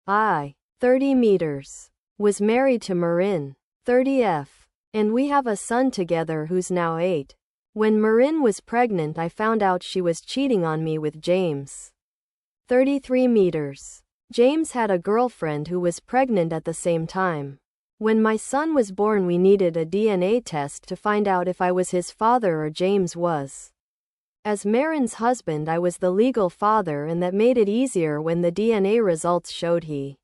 I, 30 meters, was married to Marin, 30F, and we have a son together who's now 8. When Marin was pregnant, I found out she was cheating on me with James, 33 meters. James had a girlfriend who was pregnant at the same time. When my son was born, we needed a DNA test to find out if I was his father or James was. As Marin's husband, I was the legal father, and that made it easier when the DNA results showed he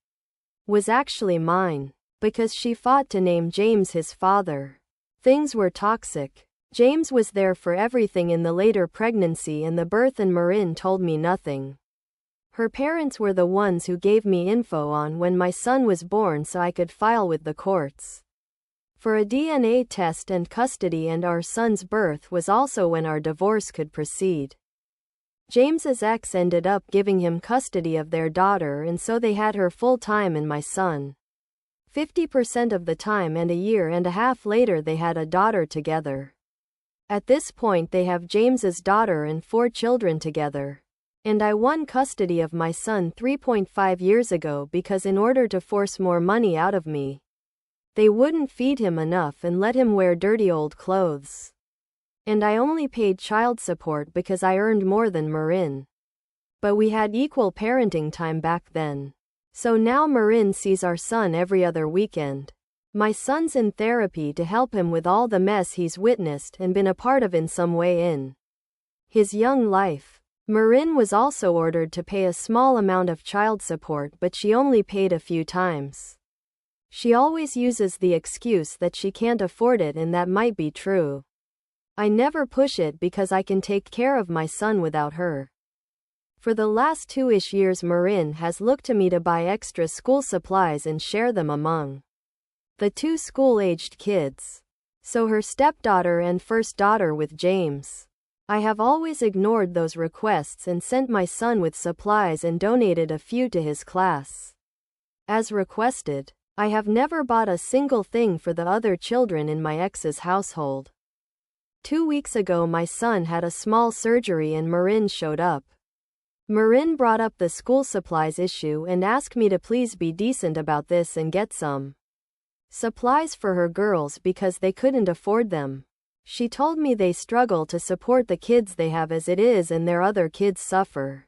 was actually mine, because she fought to name James his father. Things were toxic. James was there for everything in the later pregnancy and the birth, and Marin told me nothing. Her parents were the ones who gave me info on when my son was born so I could file with the courts for a DNA test, and custody and our son's birth was also when our divorce could proceed. James's ex ended up giving him custody of their daughter, and so they had her full time and my son 50% of the time, and a year and a half later they had a daughter together. At this point they have James's daughter and 4 children together. And I won custody of my son 3.5 years ago because in order to force more money out of me, they wouldn't feed him enough and let him wear dirty old clothes. And I only paid child support because I earned more than Marin. But we had equal parenting time back then. So now Marin sees our son every other weekend. My son's in therapy to help him with all the mess he's witnessed and been a part of in some way in his young life. Marin was also ordered to pay a small amount of child support, but she only paid a few times. She always uses the excuse that she can't afford it, and that might be true. I never push it because I can take care of my son without her. For the last 2-ish years, Marin has looked to me to buy extra school supplies and share them among the 2 school-aged kids. So her stepdaughter and first daughter with James. I have always ignored those requests and sent my son with supplies and donated a few to his class. As requested, I have never bought a single thing for the other children in my ex's household. 2 weeks ago my son had a small surgery and Marin showed up. Marin brought up the school supplies issue and asked me to please be decent about this and get some supplies for her girls because they couldn't afford them. She told me they struggle to support the kids they have as it is and their other kids suffer.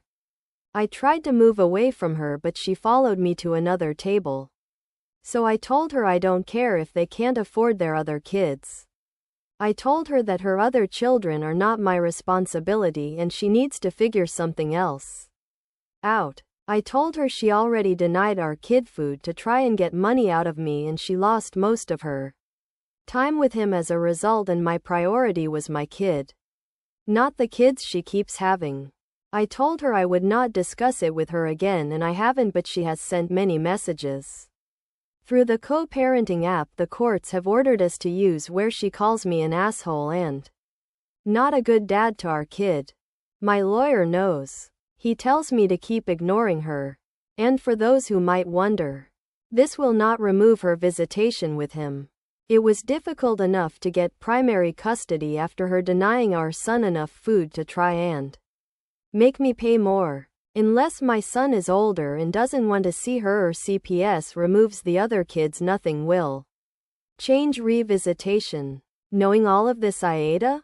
I tried to move away from her, but she followed me to another table. So I told her I don't care if they can't afford their other kids. I told her that her other children are not my responsibility and she needs to figure something else out. I told her she already denied our kid food to try and get money out of me, and she lost most of her time with him as a result, and my priority was my kid, not the kids she keeps having. I told her I would not discuss it with her again, and I haven't, but she has sent many messages through the co-parenting app the courts have ordered us to use, where she calls me an asshole and not a good dad to our kid. My lawyer knows. He tells me to keep ignoring her. And for those who might wonder, this will not remove her visitation with him. It was difficult enough to get primary custody after her denying our son enough food to try and make me pay more. Unless my son is older and doesn't want to see her or CPS removes the other kids, nothing will change. Revisitation. Knowing all of this, AITA